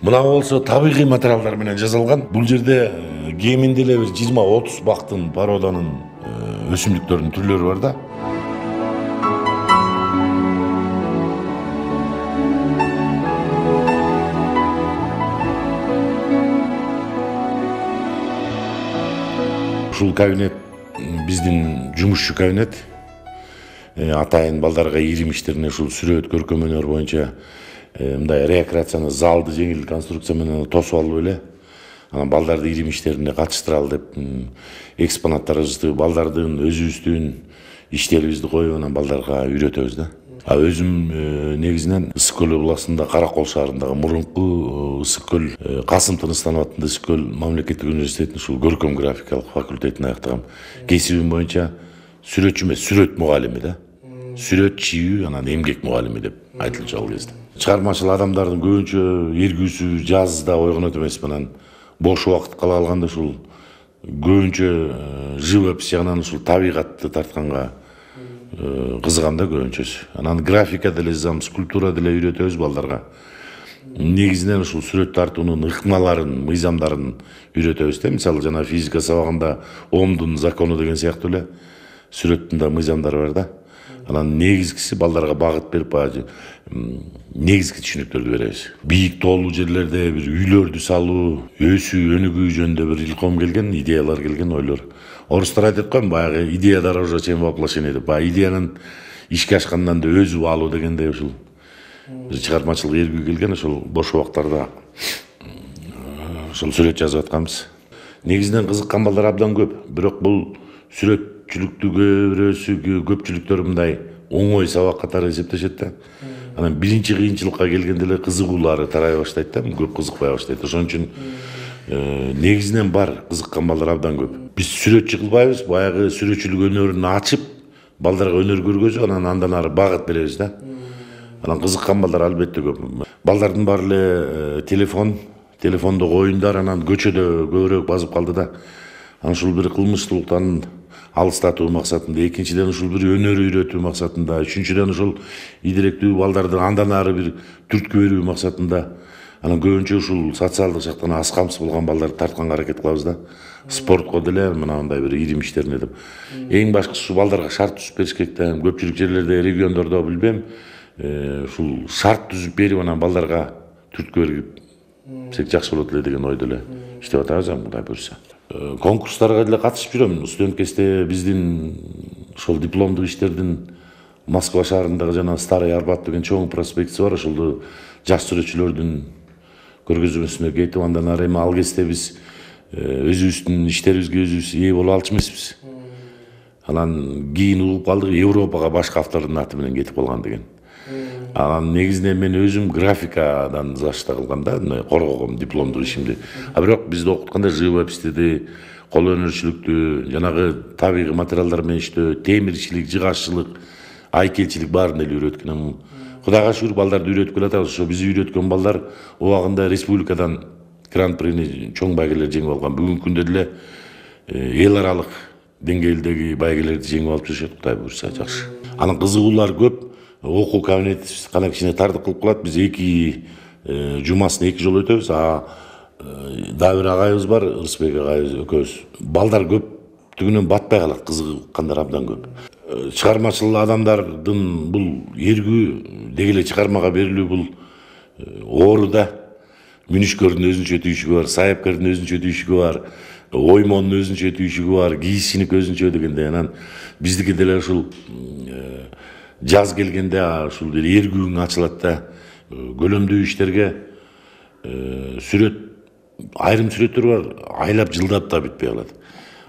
Мына болсо табигый материалдар менен жасалган. Бул жерде кеминде эле бир 20-30 бактын породанын өсүмдүктөрдүн түрлөрү бар да. Ушул кабинет биздин жумушчу кабинет. Атайын балдарга ийрим иштерине ушул сүрөт, көркөм өнөр боюнча мындай рекреациялык залды жеңил конструкция менен тосуп алып эле анан балдарды ийрим иштерине катыштыралы деп экспонаттарыбызды, балдардын өзүбүздүн иштерибизди коюп анан балдарга үйрөтөбүз да. Өзүм негизинен Ысык көл областында Каракол шаарындагы мурунку Ысык көл Касым Тыныстанов атындагы Ысык көл мамлекеттик университетинин ушул көркөм графикалык факультетин аяктагам. Кесибим боюнча сүрөтчү эмес, сүрөт мугалими да. Сүрөт чийүү анан эмгек мугалими деп айтылчу ал кезде. Чыгармачыл адамдардын көбүнчө эргүүсү жазда ойгонот эмес менен бош убакыт кала алганда ушул көбүнчө живопись жагынан ушул табигатты тартканга кызыгам да көбүнчөсү. Анан графика деле жазам, скульптура деле үйрөтөбүз балдарга. Негизинен ушул сүрөт тартуунун ыкмаларын, мыйзамдарын үйрөтөбүз да. Мисалы жана физика сабагында Омдун закону деген сыяктуу эле сүрөттүн да мыйзамдары бар да. Анан негизгиси балдарга багыт берип негизги түшүнүктөрдү беребиз. Бийик тоолуу жерлерде бир үйлөрдү салуу, өсүү, өнүгүү жөнүндө бир илком келген, идеялар келген, ойлор. Орустар айтат го, баягы идея дороже, чем воплощение деп. Баягы идеянын ишке ашкандан да өзү алуу дегендей ушул бир чыгармачылык эргүү келген, ошол бош убактарда ошол сүрөт жазып атканбыз. Негизинен кызыккан балдар абдан көп, бирок бул сүрөтчүлүктү көпчүлүктөр мындай оңой сабак катары эсептешет да. Анан биринчи кыйынчылыкка келгенде эле кызыгуулары тарай баштайт да, көп кызыкпай баштайт. Ошон үчүн негизинен бар кызыккан балдар абдан көп. Биз сүрөтчү кылбайбыз, баягы сүрөтчүлүк өнөрүн ачып, балдарга өнөр көргөзүп, андан ары багыт беребиз да. Анан кызыккан балдар албетте көп. Балдардын баары эле телефондо оюндар, анан көчөдө көбүрөөк базып калды да. Анан ушул бир кылмыштуулуктан алыстатуу максатында, экинчиден ушул бир өнөр үйрөтүү максатында, үчүнчүдөн ушул идиректүү балдарды андан ары бир түрткү берүү максатында. Анан көбүнчө ушул социалдык жактан аз камсыз болгон балдарды тартканга аракет кылабыз да. Спортко деле мындай бир ийрим иштерине деп. Эң башкысы ушул балдарга шарт түзүп бериш керек да. Көпчүлүк жерлерде, региондордо билбем, ушул шарт түзүп берип анан балдарга түрткү берсек жакшы болот эле деген ойдо эле иштеп атабыз, Кудай буйрса. Конкурстарга деле катышып жүрөм. Студент кезде биздин ошол дипломдук иштердин Москва шаарындагы жана Старый Арбат деген чоң проспектиси бар. Ошолду жаш сүрөтчүлөрдүн көргөзмөсүнө кетип, андан ары эми ал кезде биз өзүбүздүн иштерибизге өзүбүз ээ боло алчу эмеспиз. Анан кийин угуп калдык, Европага башка автордун аты менен кетип калган деген. Анан негизинен мен өзүм графикадан зашта кылгам да, коргогом дипломдук ишимди. Бирок бизди окутканда живописти, кол өнөрчүлүктү, жанагы табигый материалдар менен иштөө, темирчилик, жыгаччылык, айкелчилик баарын эле үйрөткөн. Кудайга шүгүр балдарды үйрөтүп келатабыз. Ошо биз үйрөткөн балдар убагында республикадан гран-прини чоң байгелер жеңип алган. Бүгүнкү күндө деле эл аралык деңгээлдеги байгелерди жеңип алып жүрүшөт, Кудай буйрса жакшы. Анан кызыгуулар көп. Окуу кабинетибиз кана кичине тартык кылып калат. Биз жумасын 2 жолу өтөбүз. Дагы бир агайыбыз бар, Ырысбек агайыбыз экөөбүз. Балдар көптүгүнөн батпай калат, кызыккандар абдан көп. Чыгармачыл адамдардын бул эргүү деги эле чыгармага берилүү бул оору да. Мүнүшкөрдүн өзүнчө түйшүгү бар, сайыпкердин өзүнчө түйшүгү бар, оймондун өзүнчө түйшүгү бар, кийишчиники өзүнчө дегендей. Анан биздики деле ушул жаз келгенде ушул эргүүң ачылат да. Көлөмдүү иштерге сүрөт, айрым сүрөттөр бар, айлап жылдап да бүтпөй калат.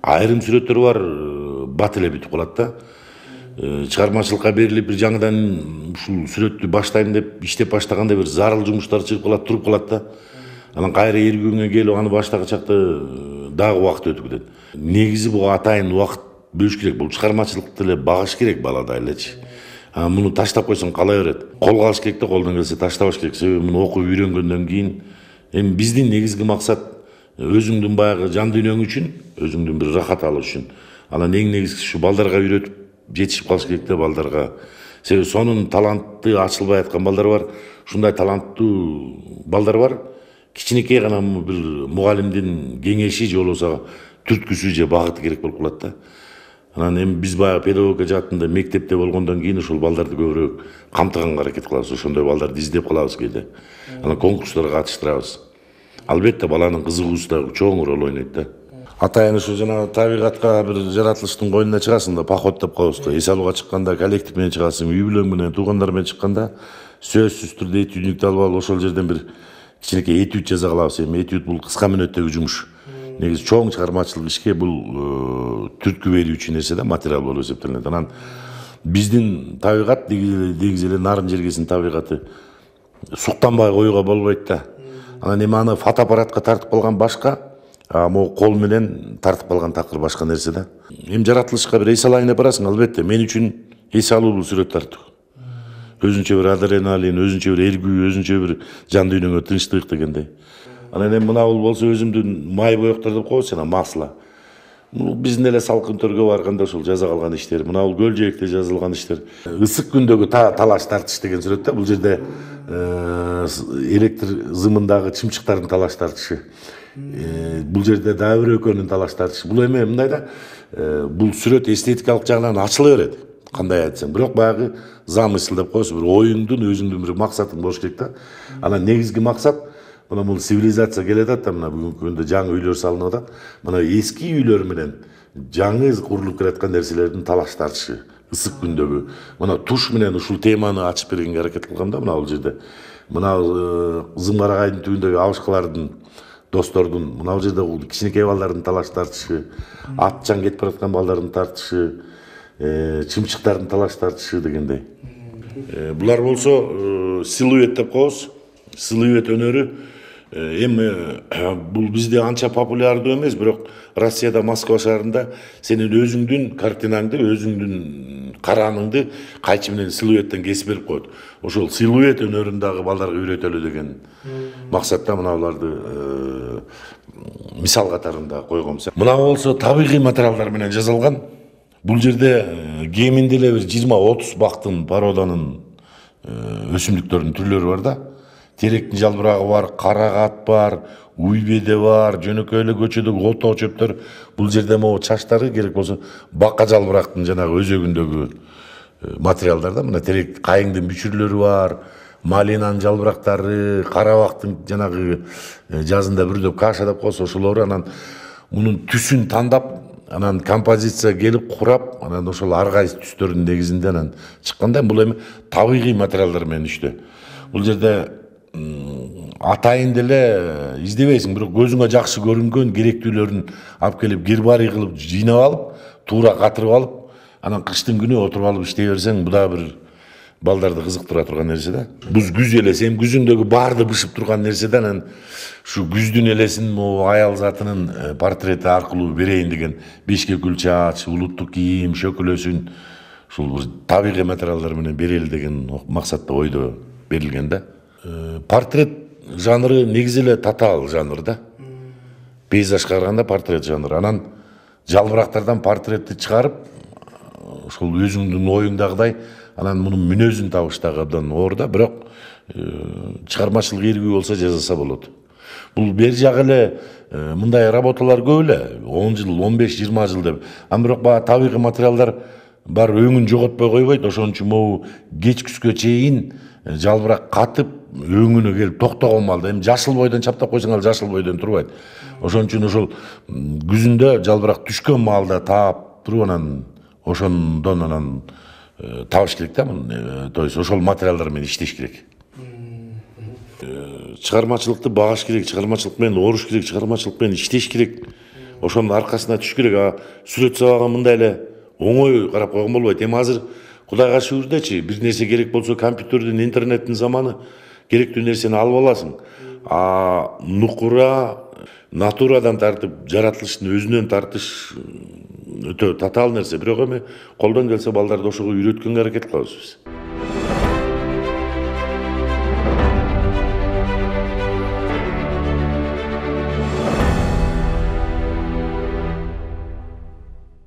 Айрым сүрөттөр бар, бат эле бүтүп калат да. Чыгармачылыкка берилип бир жаңыдан ушул сүрөттү баштайм деп иштеп баштаганда бир зарыл жумуштар чыгып калат, туруп калат да. Анан кайра эргүүңө келип аны баштагычакты дагы убакыт өтүп кетет. Негизи буга атайын убакыт бөлүш керек. Бул чыгармачылыкты эле багыш керек балада элечи. Муну таштап койсоң калай берет. Колго алыш керек да, колдон келсе таштабаш керек. Себеби муну окуп үйрөнгөндөн кийин эми биздин негизги максат өзүңдүн баягы жан дүйнөң үчүн, өзүңдүн бир рахат алыш үчүн. Анан эң негизгиси ушу балдарга үйрөтүп жетишип калыш керек да балдарга. Себеби сонун талантты ачылбай аткан балдар бар. Ушундай таланттуу балдар бар. кичинекей гана бир мугалимдин кеңеши же болбосо түрткүсү же багыты керек болуп калат да. Анан эми биз баягы педагогика жаатында мектепте болгондон кийин ушул балдарды көбүрөөк камтыганга аракет кылабыз. Ошондой балдарды издеп калабыз кээде. Анан конкурстарга катыштырабыз. Албетте баланын кызыгуусу да чоң роль ойнойт да. Атайын ушу жанагы табигатка бир жаратылыштын койнуна чыгасың да, поход деп коебуз го. Эс алууга чыкканда коллектив менен чыгасың, үй бүлөң менен, туугандар менен чыкканда сөзсүз түрдө этюдникти алып алып ошол жерден бир кичинекей этюд жаза калабыз. Эми этюд бул кыска мүнөттөгү жумуш. Негизи чоң чыгармачылык ишке бул түрткү берүүчү нерсе да, материал болуп эсептелинет. Анан биздин табигат негизи эле нарын жергесинин табигаты суктанбай коюуга болбойт да. Анан эми аны фотоаппаратка тартып калган башка, могу кол менен тартып калган такыр башка нерсе да. Эми жаратылышка бир эс алайын деп барасың, албетте мен үчүн эс алуу бул сүрөт тартуу. Өзүнчө бир адреналин, өзүнчө бир эргүү, өзүнчө бир жан дүйнөгө тынчтык дегендей. Анан эми мына бул болсо өзүмдүн май боектор деп коебуз жана масло. Биздин эле салкын төргө барганда ушул жаза калган иштер, мына бул көл жээкте жазылган иштер. Ысык күндөгү талаш тартыш деген сүрөт да. Бул жерде электр зымындагы чымчыктардын талаш тартышы. Бул жерде дагы бир экөөнүн талаш тартышы. Бул эми мындай да, бул сүрөт эстетикалык жагынан ачыла берет. Кандай айтсаң, бирок баягы замысыл деп коебуз, бир оюңдун өзүңдүн бир максатың болуш керек да. Анан негизги максат мына бул цивилизация келе атат да, мына бүгүнкү күндө жаңы үйлөр салынып атат. Мына эски үйлөр менен жаңы курулуп келаткан нерселердин талаш тартышы, ысык күндөгү. Мына туш менен ушул теманы ачып бергенге аракет кылгам да, мына бул жерде. Мына Зымбарагайдын түбүндөгү абышкалардын, достордун, мына бул жерде кичинекей балдардын талаш тартышы, атчан кетип бараткан балдардын тартышы, чымчыктардын талаш тартышы дегендей. Булар болсо силуэт деп коебуз. Силуэт өнөрү эми бул бизде анча популярдуу эмес, бирок Россияда Москва шаарында сенин өзүңдүн картинаңды, өзүңдүн караныңды кайчы менен силуэттен кесип берип коет. Ошол силуэт өнөрүн дагы балдарга үйрөтөлү деген максатта мына буларды мисал катарында койгомуз. Мына болсо табигый материалдар менен жасалган. Бул жерде кеминде эле бир 20-30 бактын породанын өсүмдүктөрдүн түрлөрү бар да. Теректин жалбырагы бар, карагат бар, уйбеде бар, жөнөкөй эле көчөдөгү ото чөптөр. Бул жерде могу чачтары керек болсо бака жалбырактын жанагы өзөгүндөгү материалдар да. Мына терек кайыңдын бүчүрлөрү бар, малинанын жалбырактары, карабактын жанагы жазында бүрдөп каша деп коебуз, ошолору. Анан мунун түсүн тандап, анан композиция келип курап, анан ошол ар кайсы түстөрдүн негизинде анан чыкканда бул эми табигый материалдар менен иштөө. Бул жерде атайын деле издебейсиң, бирок көзүңө жакшы көрүнгөн керектүүлөрүн алып келип гербарий кылып жыйнап алып, туура катырып алып, анан кыштын күнү отуруп алып иштей берсең, бу да бир балдарды кызыктыра турган нерсе да. Буз күз элеси, эми күзүңдөгү баарды бышып турган нерсе да. Анан ушу күздүн элесин могу аял затынын портрети аркылуу берейин деген бешке гүл чач, улуттук кийим, шөкөлөсүн ушул табигый материалдар менен берели деген максатта ойдо берилген да. Портрет жанры негизи эле татаал жанр да. Пейзажга караганда портрет жанры. Анан жалбырактардан портретти чыгарып, ошол өзүңдүн оюңдагыдай, анан мунун мүнөзүн табыш дагы абдан оор да. Бирок чыгармачылык эргүү болсо жасаса болот. Бул бери жагы эле мындай работалар көп эле, 10 жыл, 15-20 жыл деп. Бирок баягы табигый материалдар бар өңүн жоготпой койбойт. Ошон үчүн могу кеч күзгө чейин жалбырак катып, өңүнө келип токтогон маалда, эми жашыл бойдон чаптап койсоң ал жашыл бойдон турбайт. Ошон үчүн ошол күзүндө жалбырак түшкөн маалда таап туруп, анан ошондон анан табыш керек да. То есть ошол материалдар менен иштеш керек. Чыгармачылыкты багыш керек, чыгармачылык менен оруш керек, чыгармачылык менен иштеш керек. Ошонун аркасына түшүш керек. Сүрөт сабагы мындай эле оңой карап койгон болбойт. Эми азыр Кудайга шүгүрдөчү, бир нерсе керек болсо компьютердин, интернеттин заманы, керектүү нерсени алып аласың. Нукура, натурадан тартып, жаратылыштын өзүнөн тартыш өтө татаал нерсе. Бирок эми колдон келсе балдарды ошого үйрөткөнгө аракет кылабыз биз.